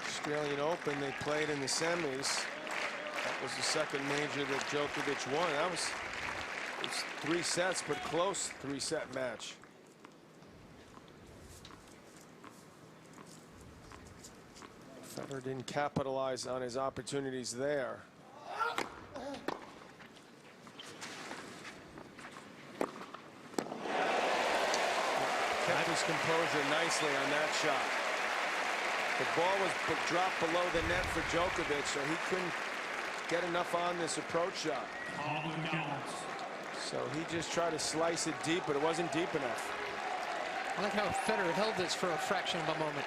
Australian Open, they played in the semis. That was the second major that Djokovic won. That was 3 sets, but close 3-set match. Federer didn't capitalize on his opportunities there. Kept his composure nicely on that shot. The ball was dropped below the net for Djokovic, so he couldn't get enough on this approach shot. So he just tried to slice it deep, but it wasn't deep enough. I like how Federer held this for a fraction of a moment.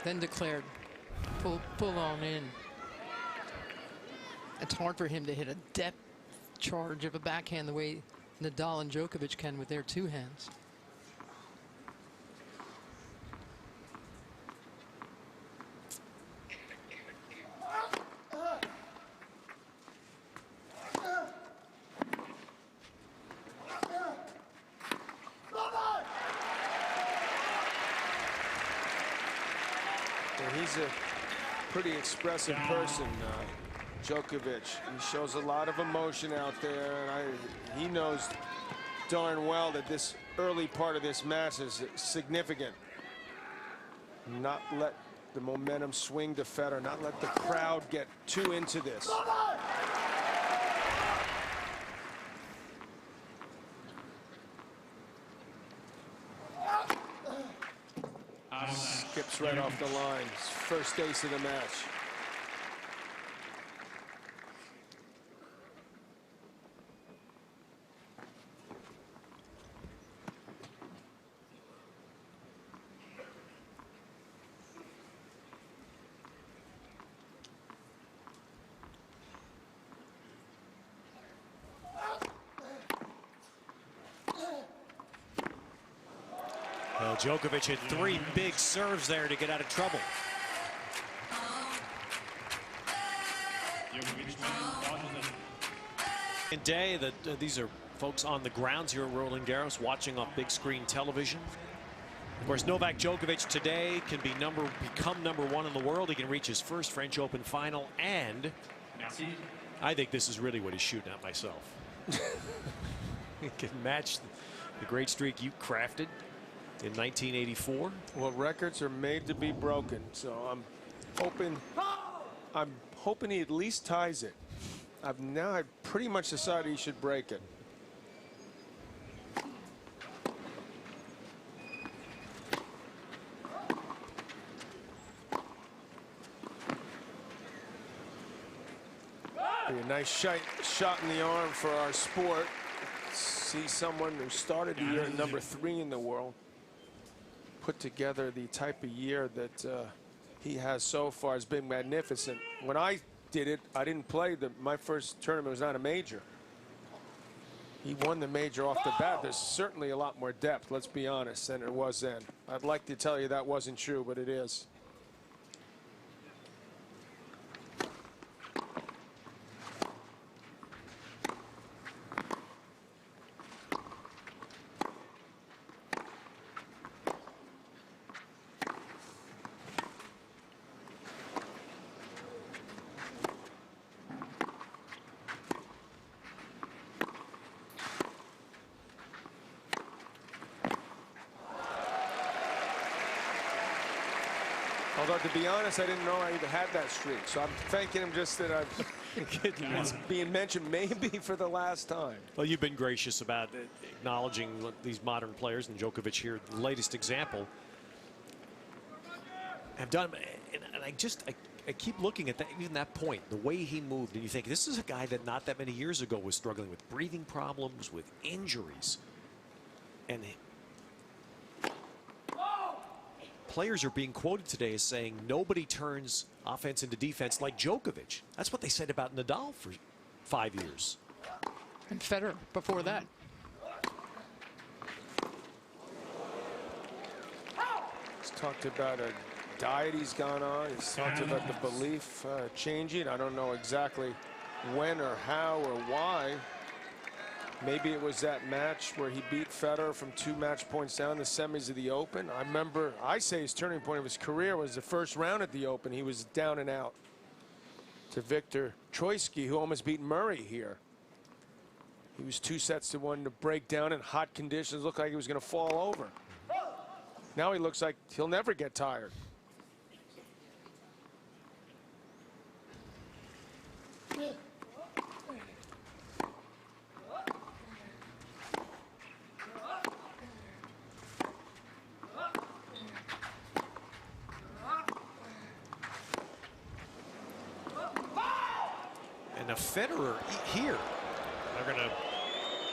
Then declared, pull on in. It's hard for him to hit a depth charge of a backhand the way Nadal and Djokovic can with their 2 hands. He's a pretty expressive person, Djokovic. He shows a lot of emotion out there, and he knows darn well that this early part of this match is significant. Not let the momentum swing to Federer, not let the crowd get too into this. Skips right off the line. His first ace of the match. Well, Djokovic had 3 big serves there to get out of trouble. And day that these are folks on the grounds here at Roland Garros watching off big screen television. Of course, Novak Djokovic today can become #1 in the world. He can reach his first French Open final, and I think this is really what he's shooting at myself. He can match the great streak you crafted in 1984. Well, records are made to be broken, so I'm hoping he at least ties it. I've pretty much decided he should break it. Be a nice shot in the arm for our sport. See someone who started the year at #3 in the world put together the type of year that he has so far. Has been magnificent. When I did it, I didn't play. My first tournament was not a major. He won the major off the bat. There's certainly a lot more depth, let's be honest, than it was then. I'd like to tell you that wasn't true, but it is. Although, to be honest, I didn't know I even had that streak. So I'm thanking him just that it's being mentioned maybe for the last time. Well, you've been gracious about acknowledging these modern players, and Djokovic here, the latest example, have done. And I keep looking at that, even that point, the way he moved, and you think this is a guy that not that many years ago was struggling with breathing problems, with injuries, and players are being quoted today as saying nobody turns offense into defense like Djokovic. That's what they said about Nadal for 5 years. And Federer before that. He's talked about a diet he's gone on. He's talked about the belief changing. I don't know exactly when or how or why. Maybe it was that match where he beat Federer from 2 match points down, the semis of the Open. I remember, I say his turning point of his career was the first round at the Open. He was down and out to Victor Troicki, who almost beat Murray here. He was 2-1 to break down in hot conditions. Looked like he was going to fall over. Now he looks like he'll never get tired. And now Federer here. They're going to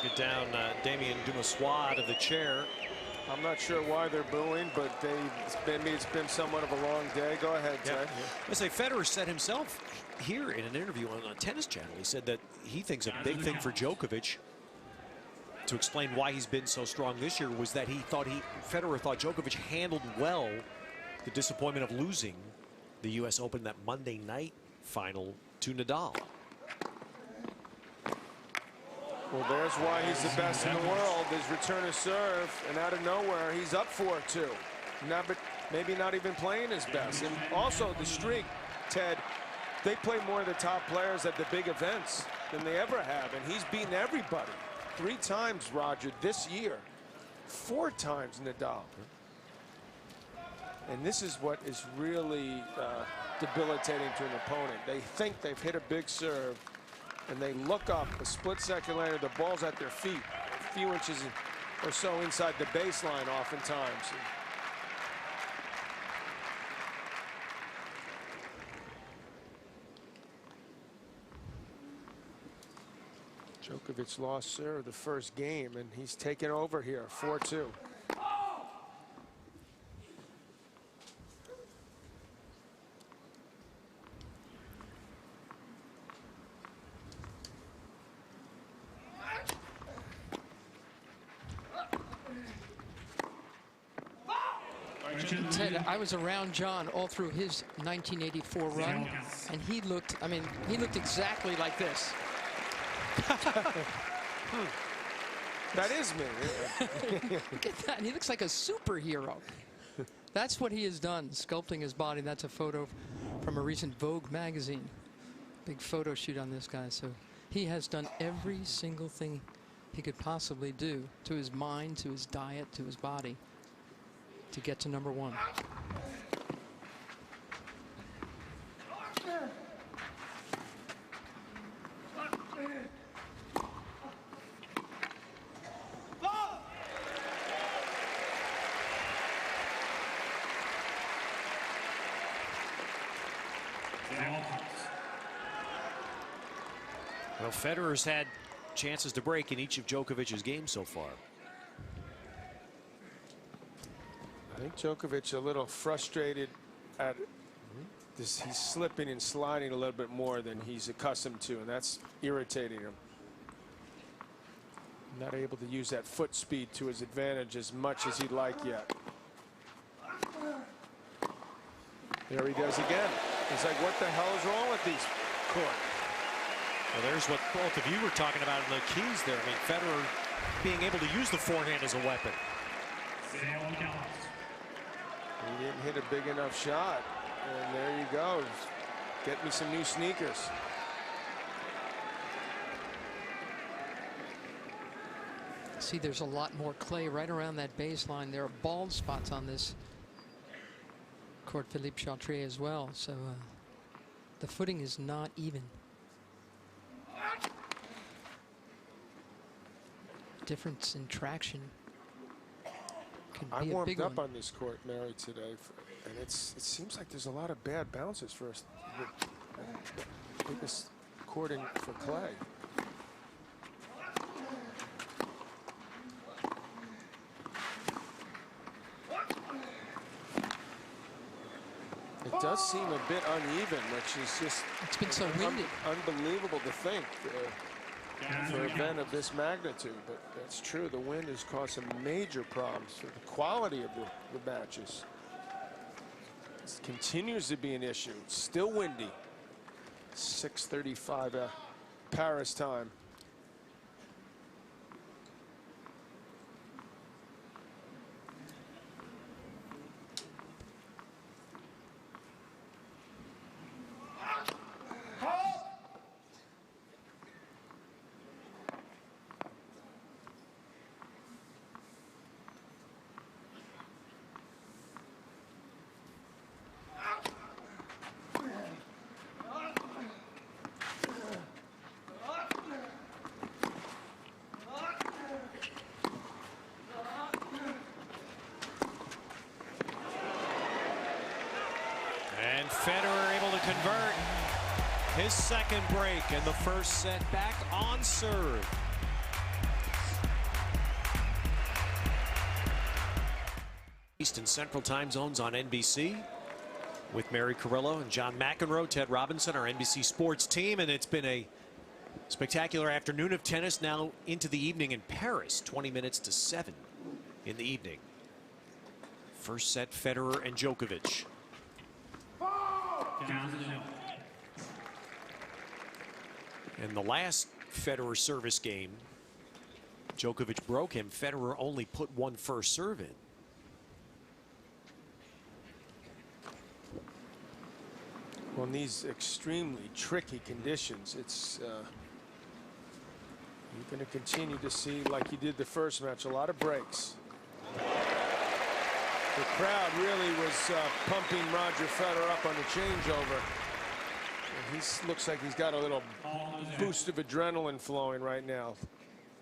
get down Damien Dumassois out of the chair. I'm not sure why they're booing, but it's been somewhat of a long day. Go ahead, Ted. I say Federer said himself here in an interview on a tennis channel, he said that he thinks a big thing for Djokovic to explain why he's been so strong this year was that Federer thought Djokovic handled well the disappointment of losing the U.S. Open, that Monday night final, to Nadal. Well, there's why he's the best in the world. His return of serve, and out of nowhere, he's up 4-2. But maybe not even playing his best. And also the streak, Ted, they play more of the top players at the big events than they ever have, and he's beaten everybody. 3 times, Roger, this year. 4 times Nadal. And this is what is really debilitating to an opponent. They think they've hit a big serve, and they look up a split second later, the ball's at their feet, a few inches or so inside the baseline oftentimes. Djokovic lost serve the first game, and he's taken over here, 4-2. Ted, I was around John all through his 1984 run, and he looked, I mean, he looked exactly like this. That is me. Look at that. He looks like a superhero. That's what he has done, sculpting his body. That's a photo from a recent Vogue magazine. Big photo shoot on this guy. So he has done every single thing he could possibly do to his mind, to his diet, to his body to get to #1. Well, Federer's had chances to break in each of Djokovic's games so far. I think Djokovic a little frustrated at this. He's slipping and sliding a little bit more than he's accustomed to, and that's irritating him. Not able to use that foot speed to his advantage as much as he'd like yet. There he does again. It's like, what the hell is wrong with these court? Well, there's what both of you were talking about in the keys there. I mean, Federer being able to use the forehand as a weapon. He didn't hit a big enough shot. And there you go. Get me some new sneakers. See, there's a lot more clay right around that baseline. There are bald spots on this court, Philippe Chatrier, as well. So the footing is not even. Difference in traction could be I a warmed big up one. on this court, Mary, today, and it seems like there's a lot of bad bounces for us. The biggest courting for clay. It does seem a bit uneven, which is just It's been so windy. Unbelievable to think for an event of this magnitude, but that's true. The wind has caused some major problems for the quality of the matches. It continues to be an issue. It's still windy. 6:35 Paris time. his second break and the first set back on serve. East and Central time zones on NBC with Mary Carrillo and John McEnroe, Ted Robinson, our NBC Sports team. And it's been a spectacular afternoon of tennis, now into the evening in Paris, 20 minutes to 7 in the evening. First set, Federer and Djokovic. And the last Federer service game, Djokovic broke him. Federer only put one first serve in. Well, in these extremely tricky conditions, it's you're going to continue to see, like you did the first match, a lot of breaks. The crowd really was pumping Roger Federer up on the changeover. And he looks like he's got a little boost of adrenaline flowing right now,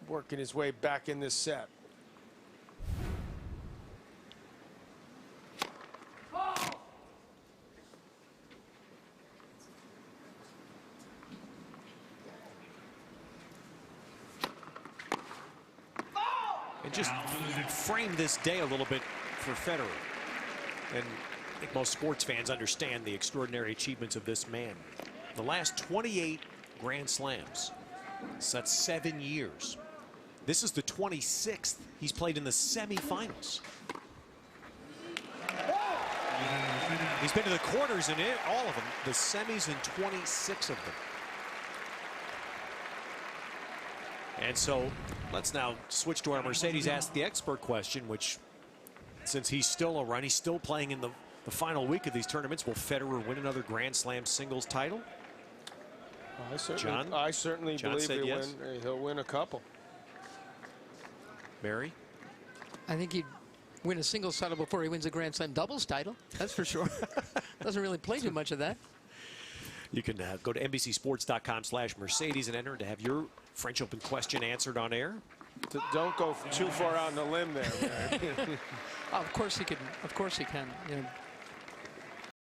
working his way back in this set. And just frame this day a little bit for Federer. And I think most sports fans understand the extraordinary achievements of this man. The last 28 Grand Slams. So that's 7 years. This is the 26th he's played in the semifinals. He's been to the quarters in all of them, the semis in 26 of them. And so let's now switch to our Mercedes Ask the Expert question, which, since he's still a run, he's still playing in the final week of these tournaments. Will Federer win another Grand Slam singles title? I certainly believe he'll win a couple. Mary? I think he'd win a singles title before he wins a Grand Slam doubles title. That's for sure. Doesn't really play too much of that. You can go to NBCSports.com/Mercedes and enter to have your French Open question answered on air. Don't go too far out on the limb there, man. Oh, of course he can. Of course he can. You know,